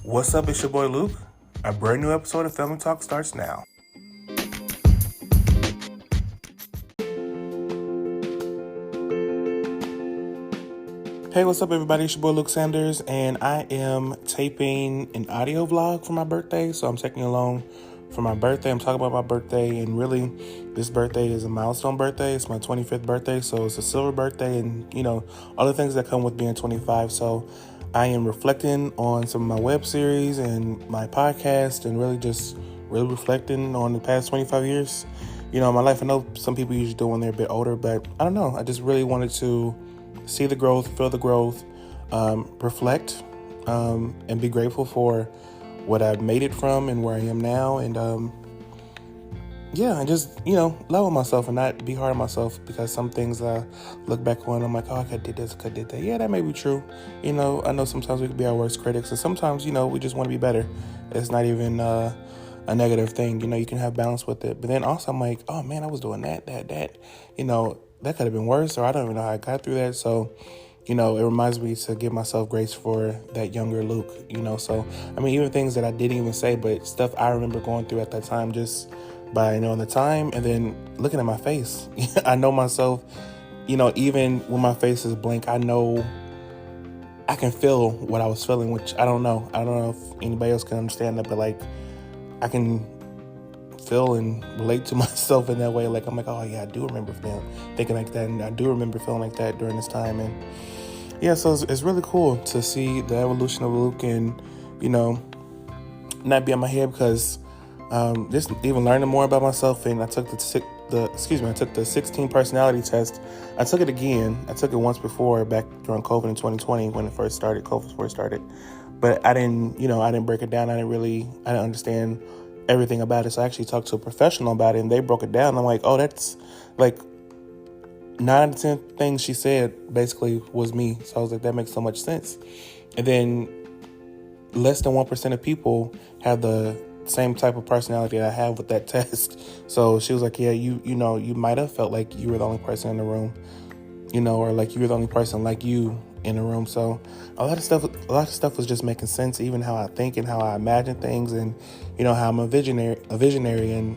What's up, it's your boy Luke. A brand new episode of Family Talk starts now. Hey, what's up, everybody? It's your boy Luke Sanders, and I am taping an audio vlog for my birthday. So I'm taking you along for my birthday. I'm talking about my birthday, and really, this birthday is a milestone birthday. It's my 25th birthday, so it's a silver birthday, and all the things that come with being 25. So I am reflecting on some of my web series and my podcast, and really reflecting on the past 25 years. My life. I know some people usually do when they're a bit older, but I don't know. I just really wanted to see the growth, feel the growth, reflect, and be grateful for what I've made it from and where I am now. And and just, love on myself and not be hard on myself, because some things I look back on, I'm like, oh, I could have did this, could have did that. Yeah, that may be true. I know sometimes we could be our worst critics, and sometimes, we just want to be better. It's not even a negative thing. You can have balance with it. But then also I'm like, oh man, I was doing that. That could have been worse, or I don't even know how I got through that. So, it reminds me to give myself grace for that younger Luke, So, even things that I didn't even say, but stuff I remember going through at that time, just by knowing the time and then looking at my face. I know myself, even when my face is blank, I know I can feel what I was feeling, which I don't know. I don't know if anybody else can understand that, but like, I can feel and relate to myself in that way. Like, I'm like, oh yeah, I do remember thinking like that, and I do remember feeling like that during this time. And yeah, so it's really cool to see the evolution of Luke, and not be on my head, because just even learning more about myself. And I took the 16 personality test. I took it again. I took it once before, back during COVID in 2020 when COVID first started. But I didn't break it down. I didn't understand everything about it. So I actually talked to a professional about it, and they broke it down. I'm like, oh, that's like 9 out of 10 things she said basically was me. So I was like, that makes so much sense. And then less than 1% of people have the same type of personality that I have with that test. So she was like, yeah, you might have felt like you were the only person in the room, or like you were the only person like you in the room. So a lot of stuff was just making sense, even how I think and how I imagine things, and how I'm a visionary, and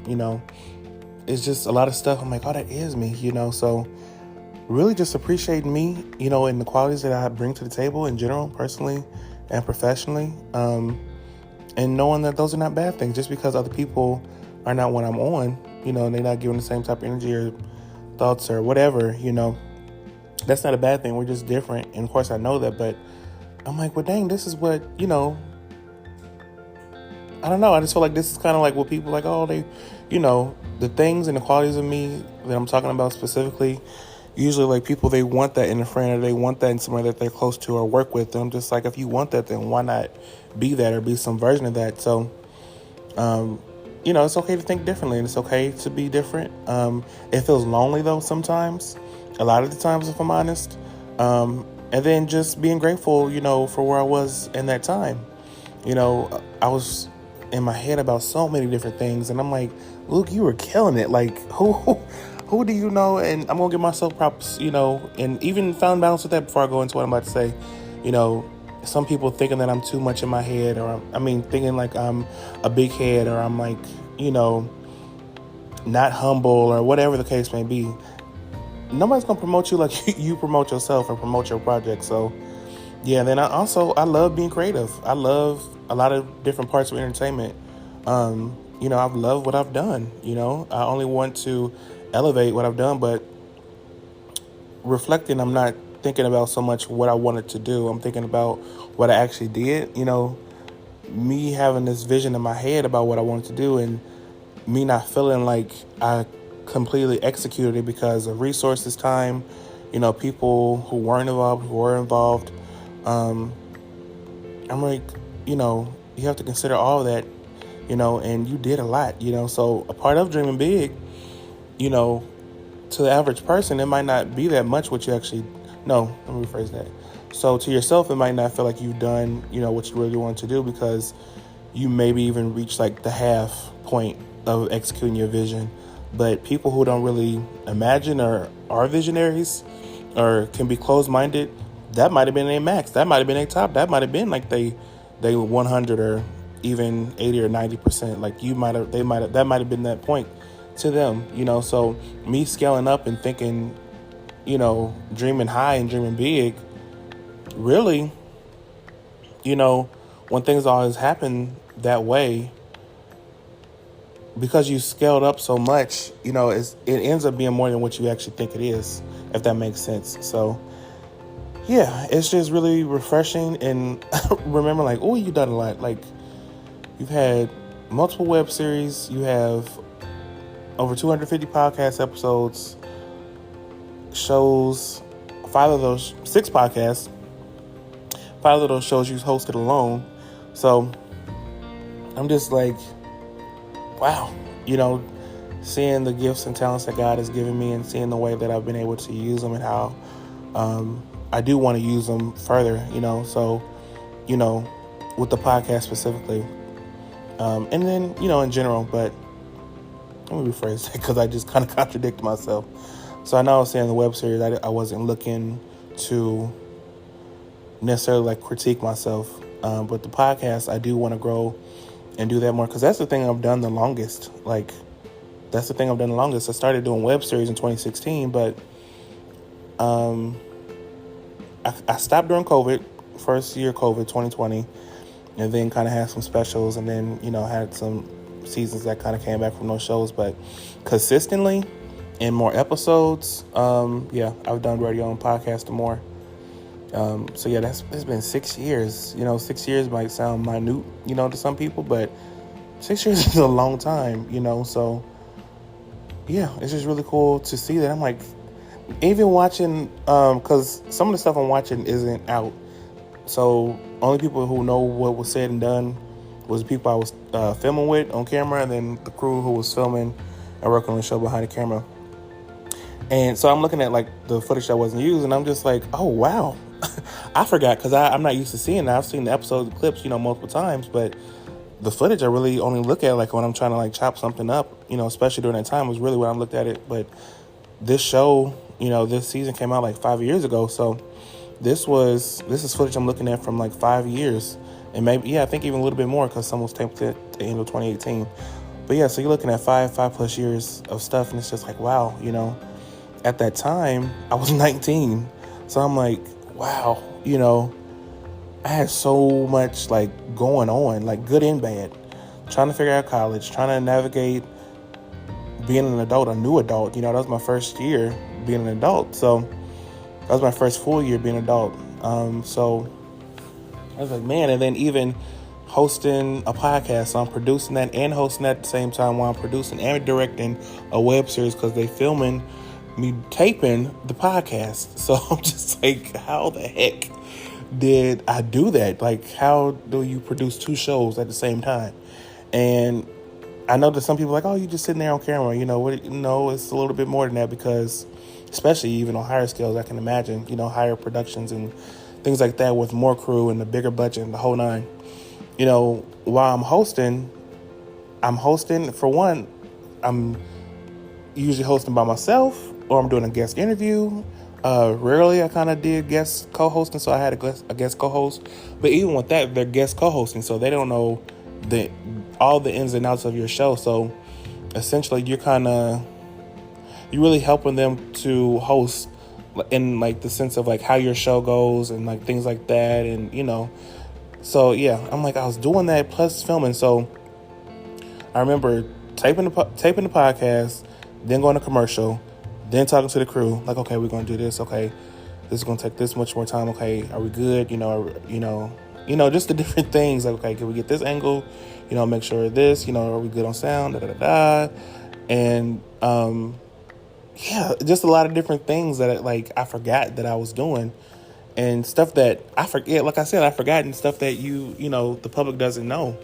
it's just a lot of stuff. I'm like, oh, that is me, So really just appreciating me, and the qualities that I bring to the table in general, personally and professionally, and knowing that those are not bad things. Just because other people are not what I'm on, and they're not giving the same type of energy or thoughts or whatever, that's not a bad thing. We're just different. And of course I know that, but I'm like, well, dang, this is what, I don't know. I just feel like this is kind of like what people like, oh, they, the things and the qualities of me that I'm talking about specifically, usually like people, they want that in a friend, or they want that in somebody that they're close to or work with. And I'm just like, if you want that, then why not be that or be some version of that? So, it's okay to think differently, and it's okay to be different. It feels lonely though sometimes, a lot of the times, if I'm honest. And then just being grateful, for where I was in that time. I was in my head about so many different things, and I'm like, Luke, you were killing it. Like, who do you know? And I'm gonna give myself props, and even found balance with that before I go into what I'm about to say. Some people thinking that I'm too much in my head, or thinking like I'm a big head, or I'm like, not humble, or whatever the case may be. Nobody's gonna promote you like you promote yourself or promote your project. So yeah, then I love being creative. I love a lot of different parts of entertainment. I've loved what I've done. I only want to elevate what I've done, but reflecting, I'm not thinking about so much what I wanted to do. I'm thinking about what I actually did. Me having this vision in my head about what I wanted to do, and me not feeling like I completely executed it because of resources, time, people who weren't involved, who were involved. I'm like, you have to consider all of that, and you did a lot, so a part of dreaming big, to the average person, it might not be that much what you actually, no, let me rephrase that. So to yourself, it might not feel like you've done, what you really want to do, because you maybe even reach like the half point of executing your vision. But people who don't really imagine or are visionaries or can be closed-minded, that might have been their max. That might have been their top. That might have been like they they were 100 or even 80 or 90%. Like that might have been that point to them, So me scaling up and thinking, dreaming high and dreaming big, really, when things always happen that way, because you scaled up so much, it ends up being more than what you actually think it is, if that makes sense. So, yeah, it's just really refreshing. And remember, like, oh, you've done a lot. Like, you've had multiple web series. You have over 250 podcast episodes, shows, 6 podcasts. 5 of those shows you hosted alone. So, I'm just like, wow, seeing the gifts and talents that God has given me and seeing the way that I've been able to use them and how I do want to use them further, so, with the podcast specifically. And then, in general, but let me rephrase that because I just kind of contradict myself. So I know I was saying the web series, I wasn't looking to necessarily like critique myself. But the podcast, I do want to grow and do that more, because that's the thing I've done the longest. I started doing web series in 2016, but I stopped during COVID, first year COVID, 2020, and then kind of had some specials, and then, had some seasons that kind of came back from those shows. But consistently and more episodes, I've done radio and podcast more. So yeah, it's been 6 years. 6 years might sound minute, to some people, but 6 years is a long time, so yeah, it's just really cool to see that. I'm like, even watching, cause some of the stuff I'm watching isn't out. So only people who know what was said and done was the people I was filming with on camera, and then the crew who was filming and working on the show behind the camera. And so I'm looking at like the footage that wasn't used, and I'm just like, oh wow. I forgot, because I'm not used to seeing that. I've seen the episodes, the clips, multiple times, but the footage I really only look at like when I'm trying to like chop something up, especially during that time was really when I looked at it. But this show, this season came out like 5 years ago. So this is footage I'm looking at from like 5 years, and maybe, I think even a little bit more, because some was taped at the end of 2018. But yeah, so you're looking at 5+ years of stuff, and it's just like, wow, at that time I was 19. So I'm like, wow, I had so much like going on, like good and bad, trying to figure out college, trying to navigate being an adult, a new adult. That was my first year being an adult. So that was my first full year being an adult. So I was like, man, and then even hosting a podcast. So I'm producing that and hosting that at the same time while I'm producing and directing a web series, because they filming me taping the podcast. So I'm just like, how the heck did I do that? Like, how do you produce 2 shows at the same time? And I know that some people are like, oh, you just sitting there on camera. No, it's a little bit more than that, because especially even on higher scales, I can imagine, higher productions and things like that with more crew and the bigger budget and the whole nine. While I'm hosting, for one, I'm usually hosting by myself, or I'm doing a guest interview. Rarely I kind of did guest co-hosting, so I had a guest co-host. But even with that, they're guest co-hosting, so they don't know all the ins and outs of your show. So essentially, you're really helping them to host in like the sense of like how your show goes and like things like that, and So yeah, I'm like, I was doing that plus filming. So I remember taping the podcast, then going to commercial, then talking to the crew, like, okay, we're going to do this. Okay, this is going to take this much more time. Okay, are we good? Just the different things. Like, okay, can we get this angle? Make sure this, are we good on sound? And, just a lot of different things that I forgot that I was doing, and stuff that I forget. Like I said, I've forgotten stuff that the public doesn't know.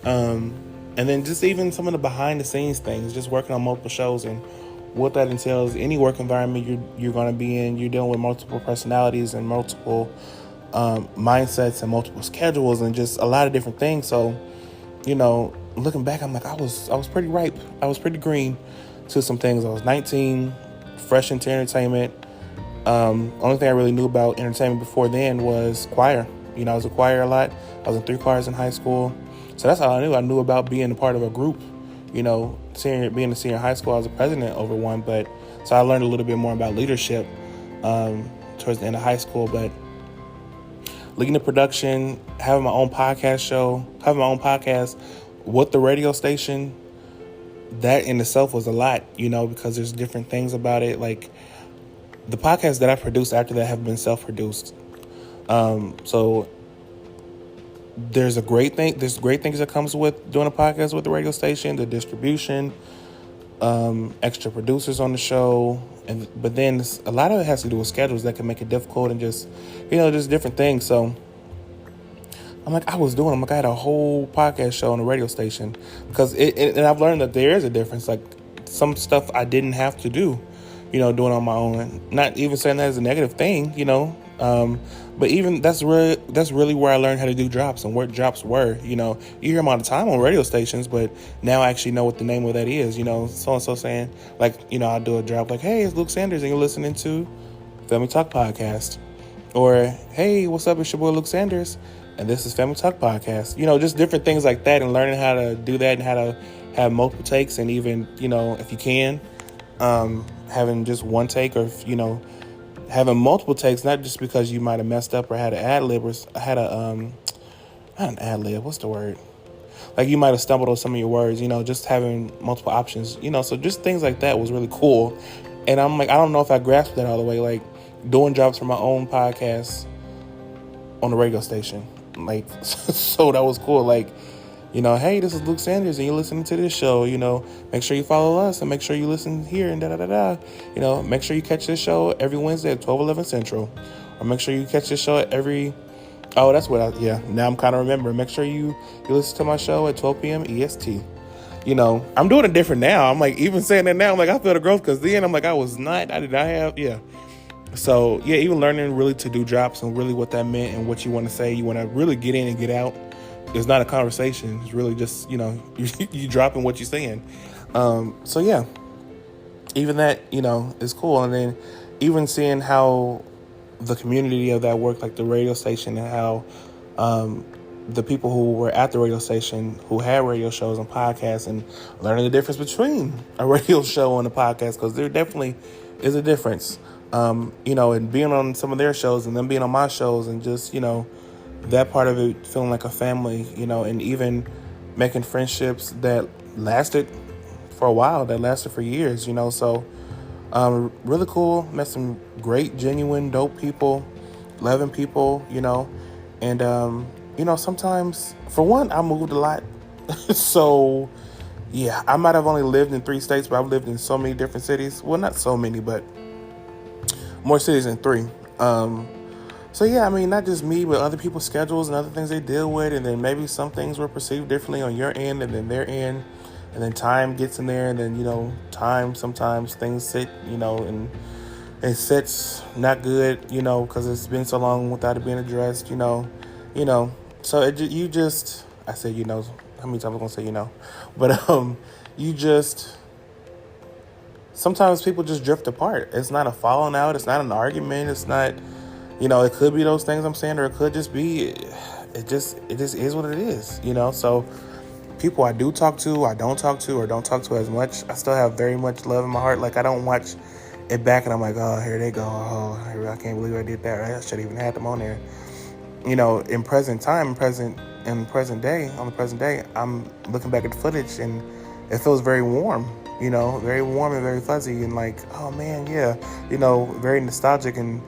And then just even some of the behind the scenes things, just working on multiple shows and what that entails. Any work environment you're going to be in, you're dealing with multiple personalities and multiple mindsets and multiple schedules and just a lot of different things. So, looking back, I'm like, I was pretty ripe. I was pretty green to some things. I was 19, fresh into entertainment. Only thing I really knew about entertainment before then was choir. You know, I was a choir a lot. I was in 3 choirs in high school. So that's how I knew. I knew about being a part of a group. You know, being a senior in high school, I was a president over one. But so I learned a little bit more about leadership towards the end of high school. But leading the production, having my own podcast show, having my own podcast with the radio station, that in itself was a lot, you know, because there's different things about it. Like the podcasts that I produced after that have been self-produced. So there's great things that comes with doing a podcast with the radio station, the distribution, extra producers on the show, but then a lot of it has to do with schedules that can make it difficult and just, you know, just different things. So I'm like, I had a whole podcast show on the radio station because and I've learned that there is a difference. Like some stuff I didn't have to do, you know, doing on my own. Not even saying that as a negative thing, you know. But even that's really where I learned how to do drops and what drops were. You know, you hear them all the time on radio stations, but now I actually know what the name of that is. You know, so and so saying like, you know, I'll do a drop like, hey, it's Luke Sanders, and you're listening to Family Talk Podcast, or hey, what's up, it's your boy Luke Sanders, and this is Family Talk Podcast. You know, just different things like that, and learning how to do that and how to have multiple takes, and even, you know, if you can, having just one take, or, you know, having multiple takes, not just because you might have messed up or had an ad lib or had a, not an ad lib, what's the word? Like you might have stumbled on some of your words, you know, just having multiple options, you know, so just things like that was really cool. And I'm like, I don't know if I grasped that all the way, like doing drops for my own podcast on the radio station. Like, so that was cool. Like, you know, hey, this is Luke Sanders and you're listening to this show, you know, make sure you follow us and make sure you listen here and da-da-da-da. You know, make sure you catch this show every Wednesday at 12:11 Central. Or make sure you catch this show at now I'm kind of remembering. Make sure you listen to my show at 12 p.m. EST. You know, I'm doing it different now. I'm like, even saying that now, I'm like, I feel the growth, because then I'm like, I did not have, yeah. So, yeah, even learning really to do drops and really what that meant and what you want to say. You want to really get in and get out. It's not a conversation. It's really just, you know, you dropping what you're saying. So, yeah, even that, you know, is cool. And then even seeing how the community of that worked, like the radio station, and how the people who were at the radio station who had radio shows and podcasts, and learning the difference between a radio show and a podcast, because there definitely is a difference. You know, and being on some of their shows and then being on my shows, and just, you know, that part of it feeling like a family, you know, and even making friendships that lasted for a while, that lasted for years, you know. So really cool. Met some great, genuine, dope people, loving people, you know. And you know, sometimes, for one, I moved a lot. So yeah, I might have only lived in 3 states, but I've lived in so many different cities. Well, not so many, but more cities than 3. So yeah, I mean, not just me, but other people's schedules and other things they deal with. And then maybe some things were perceived differently on your end and then their end. And then time gets in there, and then, you know, sometimes things sit, you know, and it sits not good, you know, because it's been so long without it being addressed, you know. So I said, you know, how many times am I going to say, you know, but sometimes people just drift apart. It's not a falling out. It's not an argument. It's not, you know, it could be those things I'm saying, or it could just be, it just is what it is, you know. So people I do talk to, I don't talk to, or don't talk to as much, I still have very much love in my heart. Like, I don't watch it back and I'm like, oh, here they go. Oh, I can't believe I did that. Right? I should have even had them on there. You know, in present day, on the present day, I'm looking back at the footage and it feels very warm, you know, very warm and very fuzzy, and like, oh man, yeah, you know, very nostalgic, and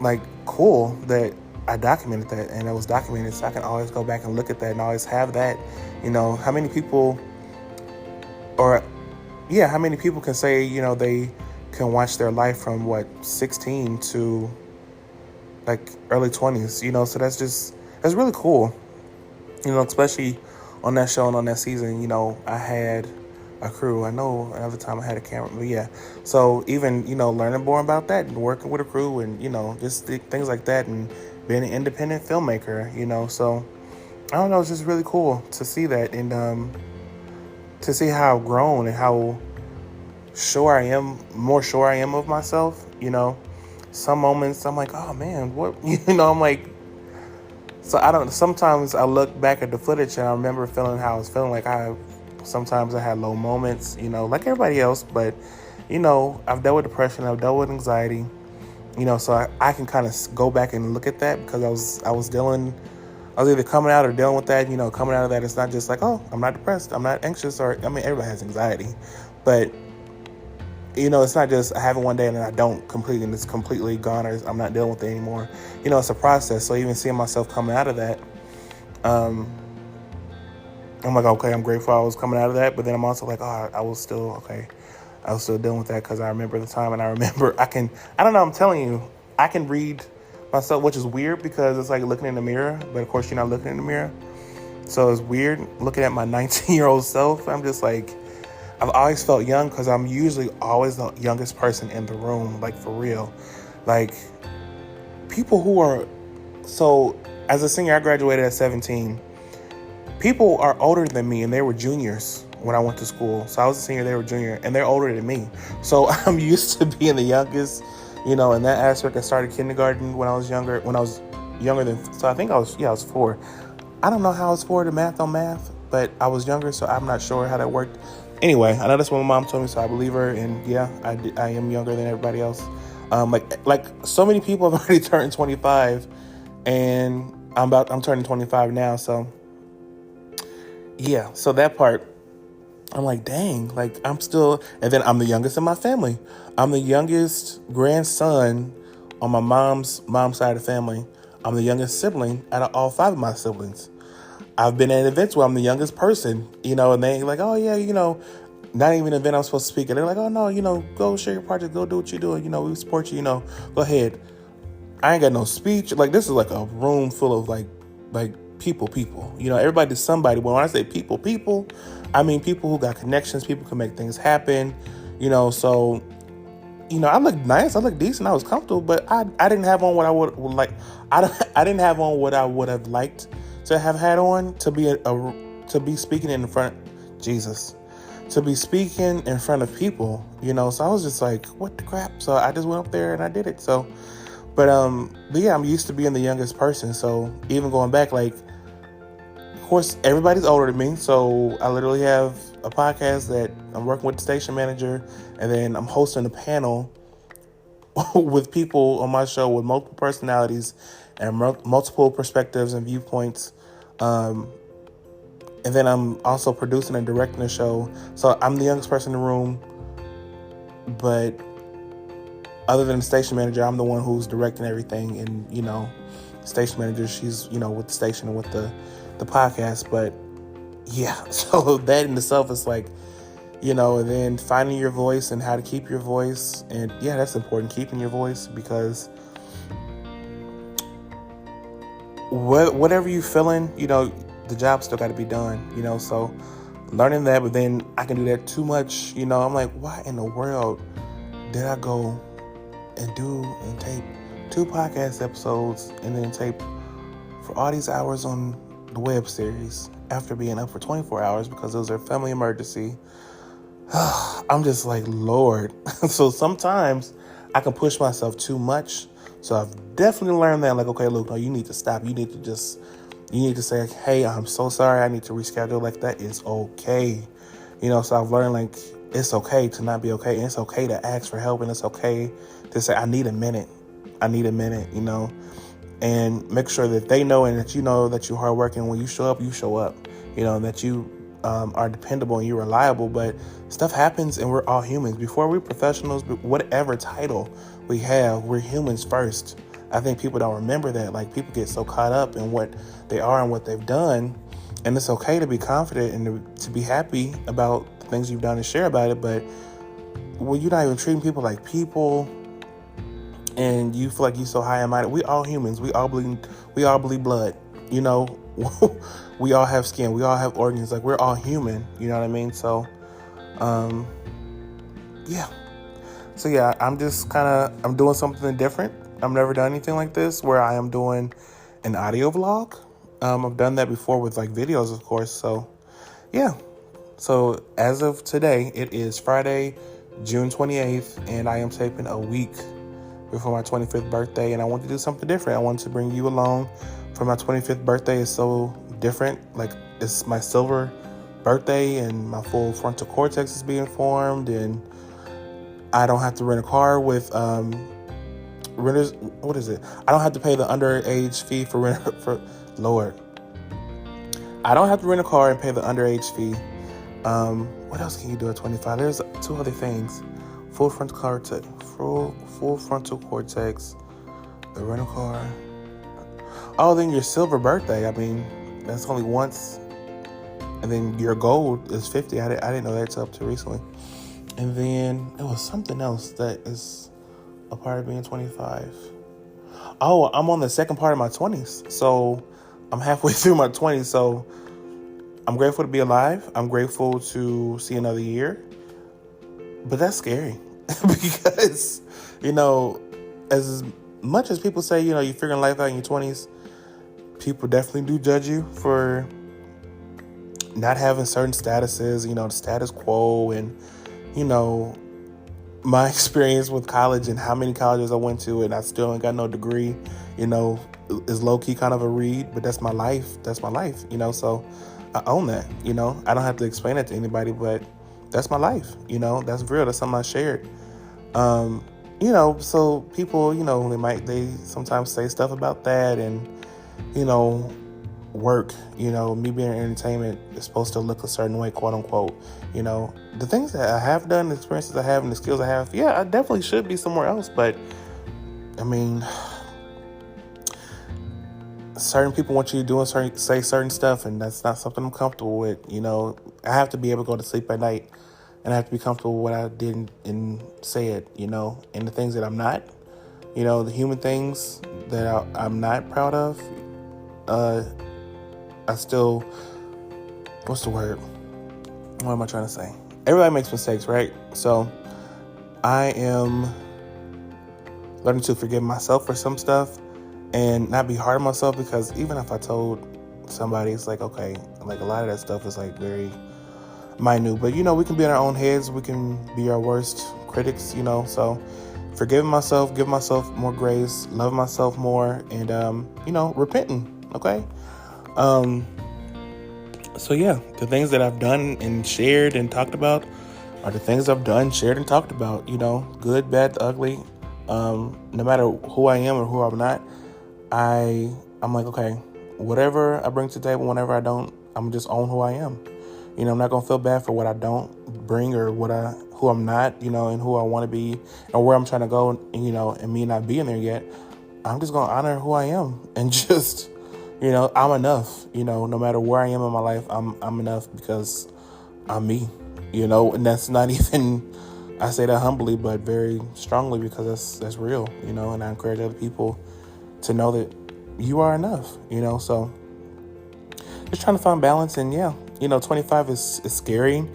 like cool that I documented that and it was documented, so I can always go back and look at that and always have that. You know, how many people can say, you know, they can watch their life from 16 to like early 20s, you know. So that's really cool, you know, especially on that show and on that season. You know, I had a crew. I know another time I had a camera, but yeah. So even, you know, learning more about that and working with a crew, and, you know, just things like that, and being an independent filmmaker, you know. So I don't know, it's just really cool to see that, and to see how I've grown and how more sure I am of myself, you know. Some moments I'm like, oh man, what, you know, I'm like, So I don't. Sometimes I look back at the footage and I remember feeling how I was feeling. Like sometimes I had low moments, like everybody else. But I've dealt with depression. I've dealt with anxiety. So I can kind of go back and look at that because I was either coming out or dealing with that. Coming out of that, it's not just like, oh, I'm not depressed, I'm not anxious, or everybody has anxiety, but it's not just I have it one day and then I don't completely, and it's completely gone, or I'm not dealing with it anymore. It's a process. So even seeing myself coming out of that, I'm like, okay, I'm grateful I was coming out of that, but then I'm also like, oh, I was still okay. I was still dealing with that because I remember the time, and I remember I don't know, I'm telling you, I can read myself, which is weird because it's like looking in the mirror, but of course you're not looking in the mirror. So it's weird looking at my 19-year-old self. I'm just like, I've always felt young because I'm usually always the youngest person in the room, like for real. Like people who are, so as a senior, I graduated at 17. People are older than me and they were juniors when I went to school. So I was a senior, they were junior, and they're older than me. So I'm used to being the youngest, in that aspect. I started kindergarten when I was younger than, so I think I was 4. I don't know how I was 4 to math, but I was younger, so I'm not sure how that worked. Anyway, I know that's what my mom told me, so I believe her, and yeah, I am younger than everybody else. Like so many people have already turned 25, and I'm turning 25 now, so yeah, so that part, I'm like, dang, like I'm still, and then I'm the youngest in my family. I'm the youngest grandson on my mom's side of the family. I'm the youngest sibling out of all 5 of my siblings. I've been at events where I'm the youngest person, and they like, oh yeah, not even an event I'm supposed to speak at. They're like, oh no, go share your project, go do what you're doing, we support you, go ahead. I ain't got no speech. Like this is like a room full of like people, everybody's somebody. But when I say people, I mean people who got connections, people who can make things happen, so, I look nice, I look decent, I was comfortable, but I didn't have on what I would like. I didn't have on what I would have liked to have had on to be speaking in front, to be speaking in front of people, so I was just like, what the crap? So I just went up there and I did it. So, but yeah, I'm used to being the youngest person. So even going back, like, of course, everybody's older than me. So I literally have a podcast that I'm working with the station manager, and then I'm hosting a panel with people on my show with multiple personalities and multiple perspectives and viewpoints. And then I'm also producing and directing the show. So I'm the youngest person in the room, but other than the station manager, I'm the one who's directing everything. And, station manager, she's, with the station and with the podcast. But yeah, so that in itself is like, and then finding your voice and how to keep your voice. And yeah, that's important, keeping your voice, because whatever you're feeling, the job still got to be done, so learning that. But then I can do that too much, I'm like, why in the world did I go and do and tape 2 podcast episodes and then tape for all these hours on the web series after being up for 24 hours because it was a family emergency? I'm just like, Lord. So sometimes I can push myself too much. So I've definitely learned that, like, okay, look, no, you need to stop. You need to say, hey, I'm so sorry, I need to reschedule. Like, that is okay. So I've learned, like, it's okay to not be okay. And it's okay to ask for help. And it's okay to say, I need a minute, and make sure that they know and that that you're hardworking. When you show up, that you are dependable and you're reliable. But stuff happens and we're all humans. Before we're professionals, whatever title we have, we're humans first. I think people don't remember that. Like, people get so caught up in what they are and what they've done. And it's okay to be confident and to be happy about the things you've done and share about it. But when you're not even treating people like people and you feel like you're so high and mighty, we all humans. We all bleed blood. We all have skin. We all have organs. Like, we're all human. You know what I mean? So, yeah. So yeah, I'm doing something different. I've never done anything like this where I am doing an audio vlog. I've done that before with like videos, of course. So yeah. So as of today, it is Friday, June 28th, and I am taping a week before my 25th birthday, and I wanted to do something different. I wanted to bring you along for my 25th birthday. It's so different. Like, it's my silver birthday, and my full frontal cortex is being formed, and I don't have to rent a car with renters. What is it? I don't have to pay the underage fee for rent. For Lord, I don't have to rent a car and pay the underage fee. What else can you do at 25? There's 2 other things: full frontal cortex, the rental car. Oh, then your silver birthday. I mean, that's only once. And then your gold is 50. I didn't know that's up to recently. And then there was something else that is a part of being 25. Oh, I'm on the second part of my 20s. So I'm halfway through my 20s. So I'm grateful to be alive. I'm grateful to see another year. But that's scary because, as much as people say, you're figuring life out in your 20s, people definitely do judge you for not having certain statuses, the status quo, and, my experience with college and how many colleges I went to, and I still ain't got no degree, is low-key kind of a read, but that's my life. That's my life, so I own that, I don't have to explain it to anybody, but that's my life, that's real. That's something I shared. So people, they sometimes say stuff about that, and, work, me being in entertainment is supposed to look a certain way, quote unquote. The things that I have done, the experiences I have, and the skills I have, I definitely should be somewhere else. But I mean, certain people want you to do and say certain stuff, and that's not something I'm comfortable with. I have to be able to go to sleep at night, and I have to be comfortable with what I did and say it, and the things that I'm not, the human things that I'm not proud of. I still, what's the word? What am I trying to say? Everybody makes mistakes, right? So I am learning to forgive myself for some stuff and not be hard on myself, because even if I told somebody, it's like, okay, like a lot of that stuff is like very minute, but we can be in our own heads. We can be our worst critics, so forgiving myself, give myself more grace, love myself more, and, repenting. Okay. So yeah, the things that I've done and shared and talked about are the things I've done, shared, and talked about, good, bad, ugly. No matter who I am or who I'm not, I'm like, okay, whatever I bring to the table, whenever I don't, I'm just own who I am. I'm not going to feel bad for what I don't bring or who I'm not, and who I want to be or where I'm trying to go, and me not being there yet. I'm just going to honor who I am and just, I'm enough, no matter where I am in my life, I'm enough because I'm me, and that's not even, I say that humbly, but very strongly, because that's real, and I encourage other people to know that you are enough, so just trying to find balance. And 25 is scary.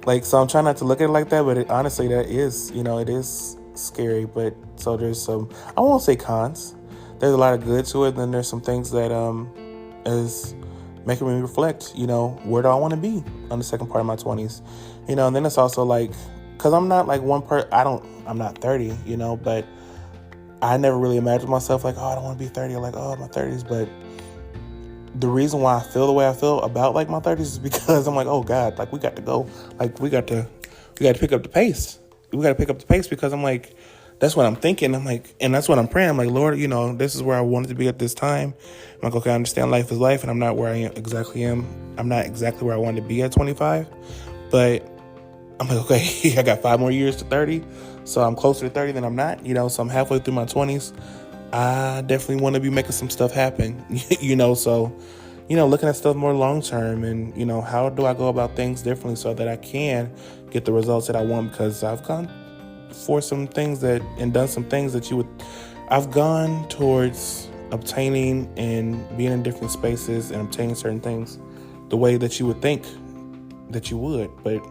Like, so I'm trying not to look at it like that, but honestly, that is, it is scary. But so there's some, I won't say cons. There's a lot of good to it. And then there's some things that is making me reflect, where do I want to be on the second part of my 20s? And then it's also like, because I'm not like I'm not 30, but I never really imagined myself like, oh, I don't want to be 30, or like, oh, my 30s. But the reason why I feel the way I feel about like my 30s is because I'm like, oh God, like we got to go, like we got to pick up the pace. We got to pick up the pace, because I'm like, that's what I'm thinking. I'm like, and that's what I'm praying. I'm like, Lord, this is where I wanted to be at this time. I'm like, okay, I understand life is life, and I'm not where I am. I'm not exactly where I wanted to be at 25, but I'm like, okay, I got 5 more years to 30. So I'm closer to 30 than I'm not, so I'm halfway through my 20s. I definitely want to be making some stuff happen, so, looking at stuff more long-term, and, how do I go about things differently so that I can get the results that I want? Because I've gone for some things and done some things that I've gone towards obtaining and being in different spaces and obtaining certain things the way that you would think that you would, but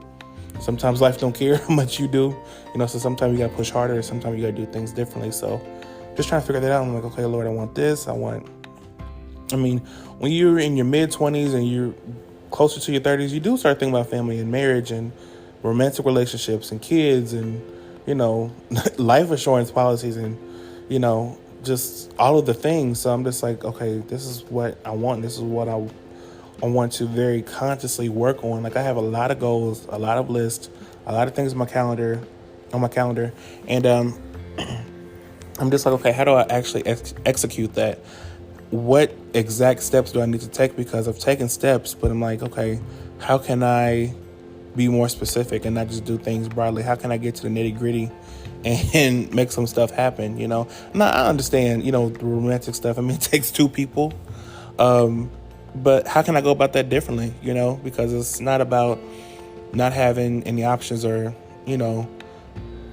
sometimes life don't care how much you do, so sometimes you got to push harder, sometimes you got to do things differently. So just trying to figure that out. I'm like, okay, Lord, I want this. When you're in your mid-20s and you're closer to your 30s, you do start thinking about family and marriage and romantic relationships and kids and, life insurance policies and, just all of the things. So I'm just like, okay, this is what I want. This is what I want to very consciously work on. Like I have a lot of goals, a lot of lists, a lot of things on my calendar. And I'm just like, okay, how do I actually execute that? What exact steps do I need to take? Because I've taken steps, but I'm like, okay, how can I be more specific and not just do things broadly? How can I get to the nitty gritty and make some stuff happen? Now I understand, the romantic stuff. I mean, it takes two people. But how can I go about that differently? Because it's not about not having any options or,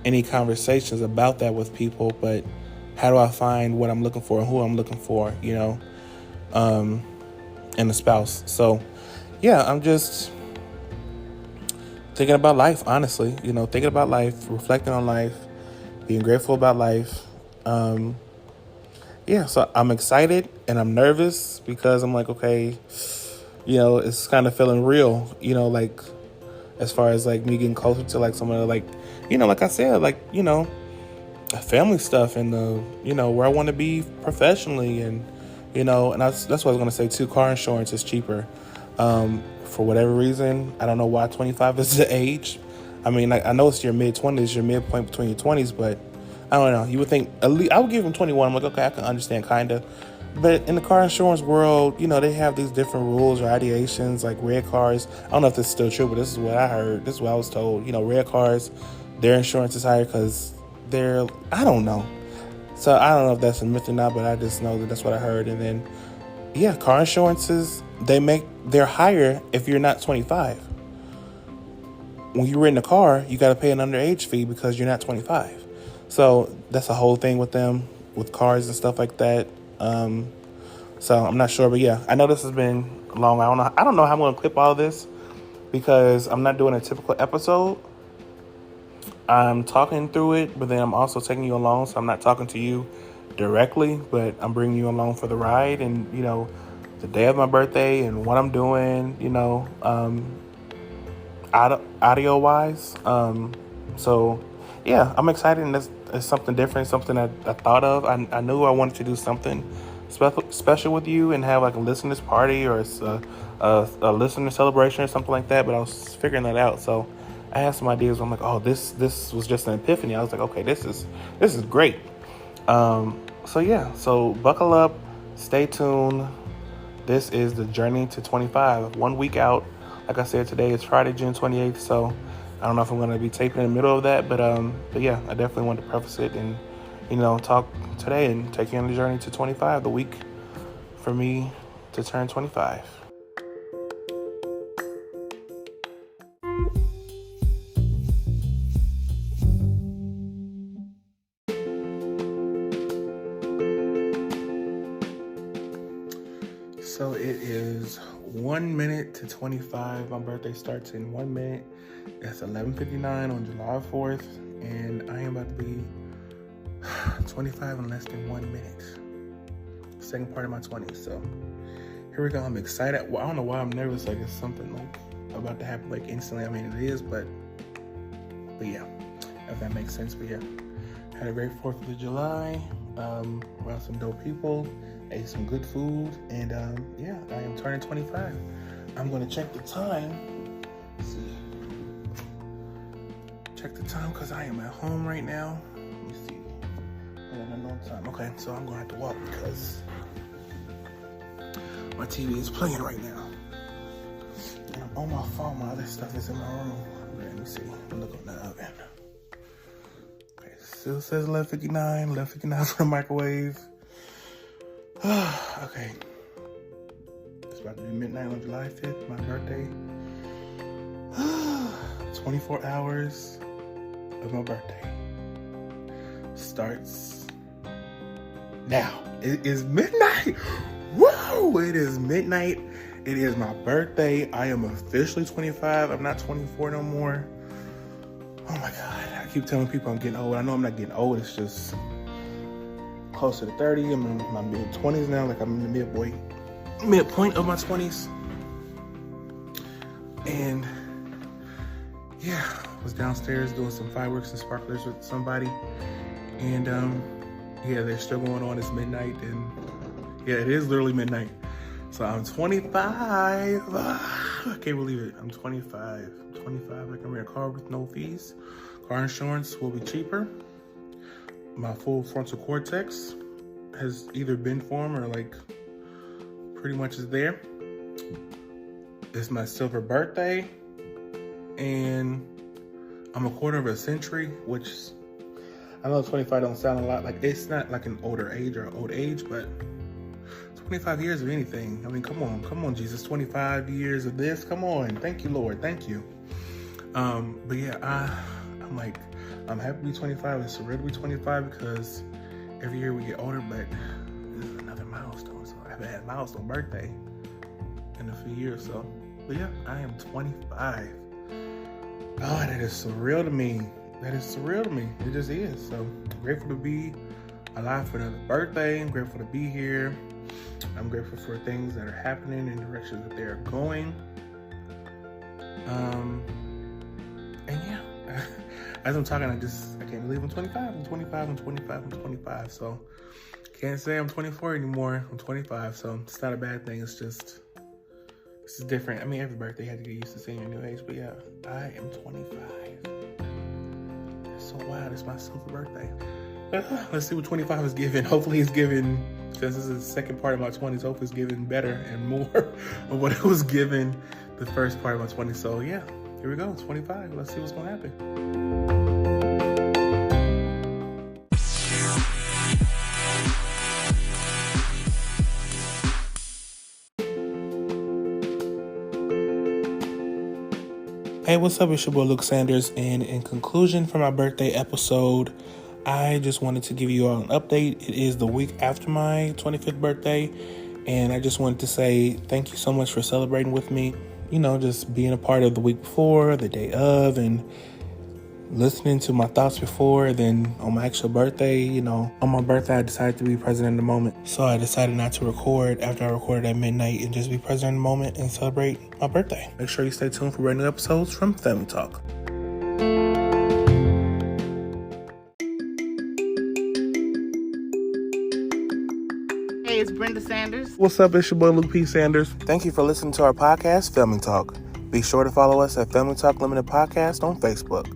any conversations about that with people, but how do I find what I'm looking for and who I'm looking for, in a spouse. So yeah, I'm just thinking about life, honestly, thinking about life, reflecting on life, being grateful about life. Yeah, so I'm excited and I'm nervous because I'm like, okay, it's kind of feeling real, like as far as like me getting closer to like someone like, like I said, like, family stuff and where I want to be professionally and, and that's what I was going to say too. Car insurance is cheaper. For whatever reason, I don't know why 25 is the age. I mean, I know it's your mid-20s, your midpoint between your 20s, but I don't know. You would think, at least, I would give them 21. I'm like, okay, I can understand, kind of. But in the car insurance world, they have these different rules or ideations, like red cars. I don't know if this is still true, but this is what I heard. This is what I was told. Red cars, their insurance is higher because I don't know. So I don't know if that's a myth or not, but I just know that that's what I heard. And then, yeah, car insurances, they're higher if you're not 25. When you rent a car, you got to pay an underage fee because you're not 25. So that's a whole thing with them, with cars and stuff like that. So I'm not sure, but yeah, I know this has been long. I don't know how I'm going to clip all this because I'm not doing a typical episode. I'm talking through it, but then I'm also taking you along. So I'm not talking to you directly, but I'm bringing you along for the ride and, the day of my birthday and what I'm doing, audio wise. So yeah, I'm excited, and it's something different, something I thought of. I knew I wanted to do something special with you and have like a listeners party or a listener celebration or something like that, but I was figuring that out. So I had some ideas. I'm like, oh, this was just an epiphany. I was like, okay, this is great. So yeah, so buckle up, stay tuned. This is the journey to 25, 1 week out. Like I said, today is Friday, June 28th. So I don't know if I'm going to be taping in the middle of that, but yeah, I definitely wanted to preface it and, talk today and take you on the journey to 25, the week for me to turn 25. So it is 1 minute to 25. My birthday starts in 1 minute. That's 11:59 on July 4th, and I am about to be 25 in less than 1 minute. Second part of my 20s. So here we go. I'm excited. Well, I don't know why I'm nervous. Like it's something like about to happen like instantly. I mean, it is, but yeah, if that makes sense. But yeah, had a great 4th of July. Around some dope people, ate some good food, and yeah, I am turning 25. I'm gonna check the time. Let's see. Check the time because I am at home right now. Let me see. I don't know time. Okay, so I'm gonna have to walk because my TV is playing right now. And I'm on my phone. My other stuff is in my room. Let me see. Look on the oven. Okay, still says 11:59 for the microwave. Okay. It's about to be midnight on July 5th, my birthday. 24 hours of my birthday starts now. It is midnight. Whoa! It is midnight. It is my birthday. I am officially 25. I'm not 24 no more. Oh my God. I keep telling people I'm getting old. I know I'm not getting old. It's just closer to 30. I'm in my mid-20s now. Like I'm in the midpoint of my 20s. And yeah, I was downstairs doing some fireworks and sparklers with somebody. And Yeah, they're still going on. It's midnight, and yeah, it is literally midnight. So I'm 25. I can't believe it. I'm 25. I'm 25. I can rent a car with no fees. Car insurance will be cheaper. My full frontal cortex has either been formed or like pretty much is there. It's my silver birthday, and I'm a quarter of a century, which I know 25 don't sound a lot. Like, it's not like an older age or old age, but 25 years of anything. I mean, come on, Jesus. 25 years of this. Come on. Thank you, Lord. Thank you. But yeah, I'm happy to be 25. It's surreal to be 25 because every year we get older, but this is another milestone. So I haven't had a milestone birthday in a few years. So, but yeah, I am 25. Oh, that is surreal to me. That is surreal to me. It just is. So I'm grateful to be alive for another birthday. I'm grateful to be here. I'm grateful for things that are happening in directions that they're going. And yeah, as I'm talking, I can't believe I'm 25. I'm 25. I'm 25. I'm 25. So can't say I'm 24 anymore. I'm 25. So it's not a bad thing. It's just different. I mean, every birthday you had to get used to saying your new age. But yeah, I am 25. It's so wild. It's my silver birthday. Let's see what 25 is giving. Hopefully it's giving, since this is the second part of my 20s, hopefully it's giving better and more of what it was given the first part of my 20s. So yeah, here we go, 25. Let's see what's gonna happen. Hey, what's up? It's your boy Luke Sanders, and in conclusion for my birthday episode, I just wanted to give you all an update. It is the week after my 25th birthday, and I just wanted to say thank you so much for celebrating with me. You know, just being a part of the week before, the day of, and listening to my thoughts before. Then on my actual birthday, you know, on my birthday, I decided to be present in the moment. So I decided not to record after I recorded at midnight and just be present in the moment and celebrate my birthday. Make sure you stay tuned for brand new episodes from Family Talk. Hey, it's Brenda Sanders. What's up? It's your boy Luke P. Sanders. Thank you for listening to our podcast, Family Talk. Be sure to follow us at Family Talk Limited Podcast on Facebook.